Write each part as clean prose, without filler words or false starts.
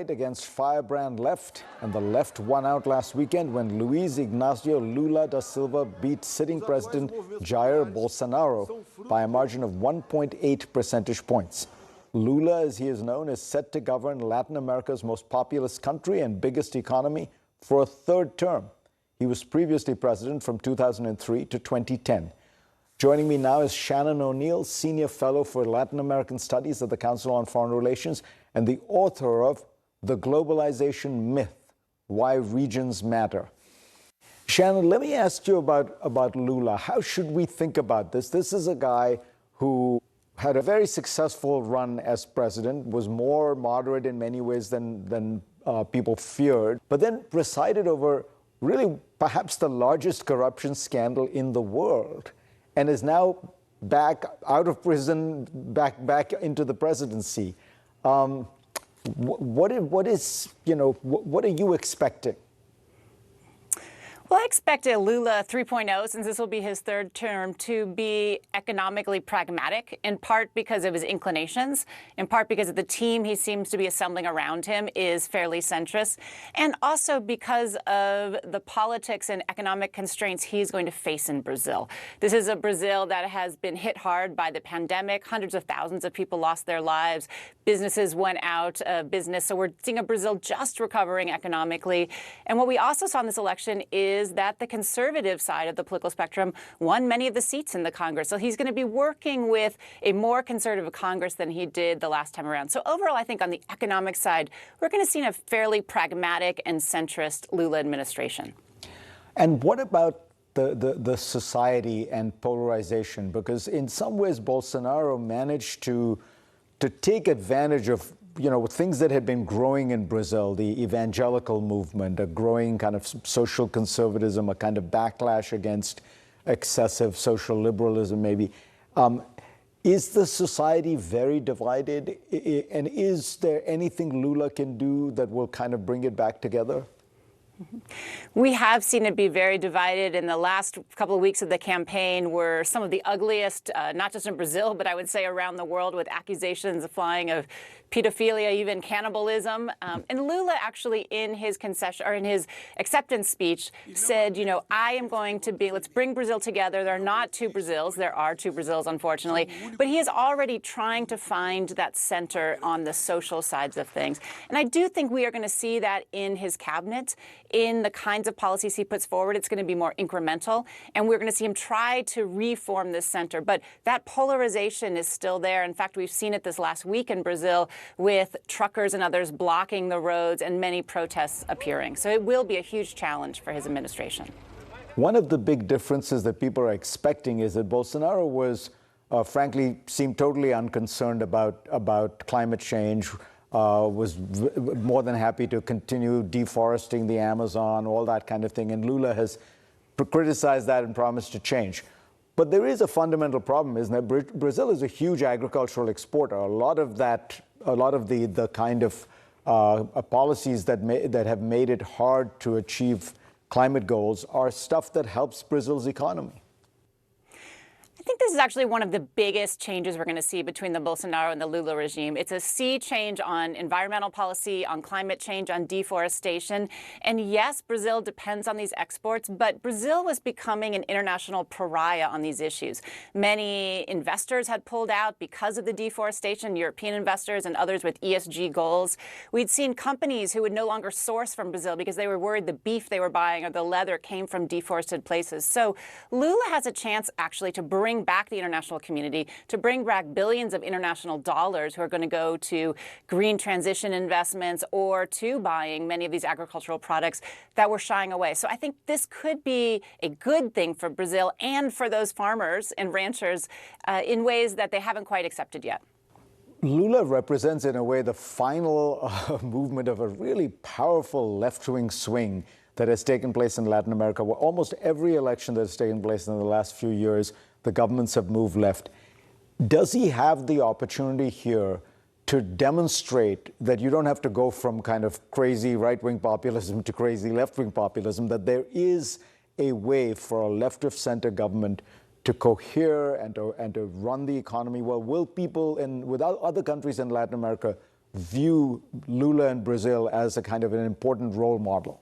Against firebrand left, and the left won out last weekend when Luiz Ignacio Lula da Silva beat sitting President Jair Bolsonaro by a margin of 1.8 percentage points. Lula, as he is known, is set to govern Latin America's most populous country and biggest economy for a third term. He was previously president from 2003 to 2010. Joining me now is Shannon O'Neill, Senior Fellow for Latin American Studies at the Council on Foreign Relations and the author of The Globalization Myth, Why Regions Matter. Shannon, let me ask you about Lula. How should we think about this? This is a guy who had a very successful run as president, was more moderate in many ways than people feared, but then presided over really perhaps the largest corruption scandal in the world, and is now back out of prison, back into the presidency. What are you expecting? Well, I expect a Lula 3.0, since this will be his third term, to be economically pragmatic, in part because of his inclinations, in part because of the team he seems to be assembling around him is fairly centrist, and also because of the politics and economic constraints he's going to face in Brazil. This is a Brazil that has been hit hard by the pandemic. Hundreds of thousands of people lost their lives. Businesses went out of business. So we're seeing a Brazil just recovering economically. And what we also saw in this election is that the conservative side of the political spectrum won many of the seats in the Congress. So he's going to be working with a more conservative Congress than he did the last time around. So overall, I think on the economic side, we're going to see a fairly pragmatic and centrist Lula administration. And what about the society and polarization? Because in some ways, Bolsonaro managed to take advantage of things that had been growing in Brazil, the evangelical movement, a growing kind of social conservatism, a kind of backlash against excessive social liberalism, maybe. Is the society very divided? And is there anything Lula can do that will kind of bring it back together? We have seen it be very divided. In the last couple of weeks of the campaign were some of the ugliest, not just in Brazil, but I would say around the world, with accusations flying of pedophilia, even cannibalism. And Lula actually in his concession or in his acceptance speech said, I am going to let's bring Brazil together. There are not two Brazils. There are two Brazils, unfortunately. But he is already trying to find that center on the social sides of things. And I do think we are going to see that in his cabinet, in the kinds of policies he puts forward. It's going to be more incremental, and we're going to see him try to reform this center. But that polarization is still there. In fact, we've seen it this last week in Brazil with truckers and others blocking the roads and many protests appearing. So it will be a huge challenge for his administration. One of the big differences that people are expecting is that Bolsonaro was, frankly, seemed totally unconcerned about climate change, was more than happy to continue deforesting the Amazon, all that kind of thing. And Lula has criticized that and promised to change. But there is a fundamental problem, isn't there? Brazil is a huge agricultural exporter. A lot of the kind of policies that have made it hard to achieve climate goals are stuff that helps Brazil's economy. I think this is actually one of the biggest changes we're going to see between the Bolsonaro and the Lula regime. It's a sea change on environmental policy, on climate change, on deforestation. And yes, Brazil depends on these exports, but Brazil was becoming an international pariah on these issues. Many investors had pulled out because of the deforestation, European investors and others with ESG goals. We'd seen companies who would no longer source from Brazil because they were worried the beef they were buying or the leather came from deforested places. So Lula has a chance actually to bring back the international community, to bring back billions of international dollars who are going to go to green transition investments or to buying many of these agricultural products that were shying away. So I think this could be a good thing for Brazil and for those farmers and ranchers in ways that they haven't quite accepted yet. Lula represents, in a way, the final movement of a really powerful left-wing swing that has taken place in Latin America, where almost every election that has taken place in the last few years, the governments have moved left. Does he have the opportunity here to demonstrate that you don't have to go from kind of crazy right-wing populism to crazy left-wing populism, that there is a way for a left-of-center government to cohere and to run the economy well? Will people with other countries in Latin America view Lula in Brazil as a kind of an important role model?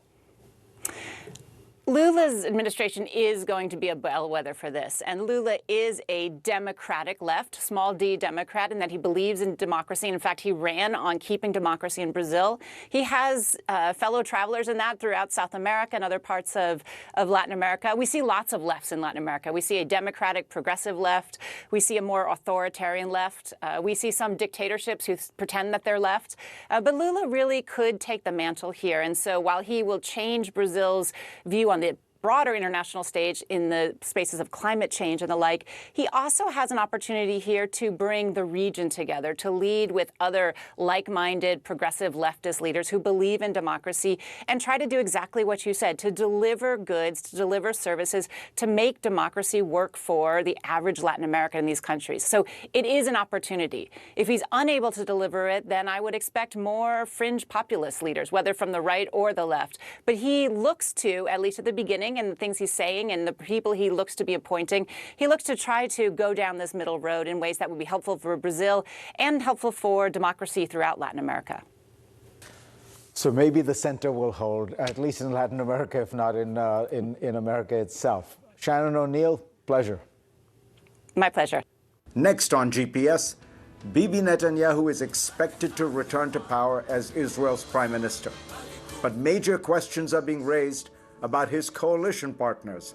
Lula's administration is going to be a bellwether for this. And Lula is a democratic left, small d Democrat, in that he believes in democracy. In fact, he ran on keeping democracy in Brazil. He has fellow travelers in that throughout South America and other parts of Latin America. We see lots of lefts in Latin America. We see a democratic, progressive left. We see a more authoritarian left. We see some dictatorships who pretend that they're left. But Lula really could take the mantle here. And so while he will change Brazil's view on the broader international stage in the spaces of climate change and the like, he also has an opportunity here to bring the region together, to lead with other like-minded progressive leftist leaders who believe in democracy and try to do exactly what you said, to deliver goods, to deliver services, to make democracy work for the average Latin American in these countries. So it is an opportunity. If he's unable to deliver it, then I would expect more fringe populist leaders, whether from the right or the left. But he looks to, at least at the beginning, and the things he's saying and the people he looks to be appointing, he looks to try to go down this middle road in ways that would be helpful for Brazil and helpful for democracy throughout Latin America. So maybe the center will hold, at least in Latin America, if not in America itself. Shannon O'Neill, pleasure. My pleasure. Next on GPS, Bibi Netanyahu is expected to return to power as Israel's prime minister. But major questions are being raised about his coalition partners.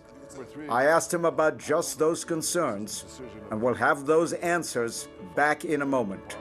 I asked him about just those concerns, and we'll have those answers back in a moment.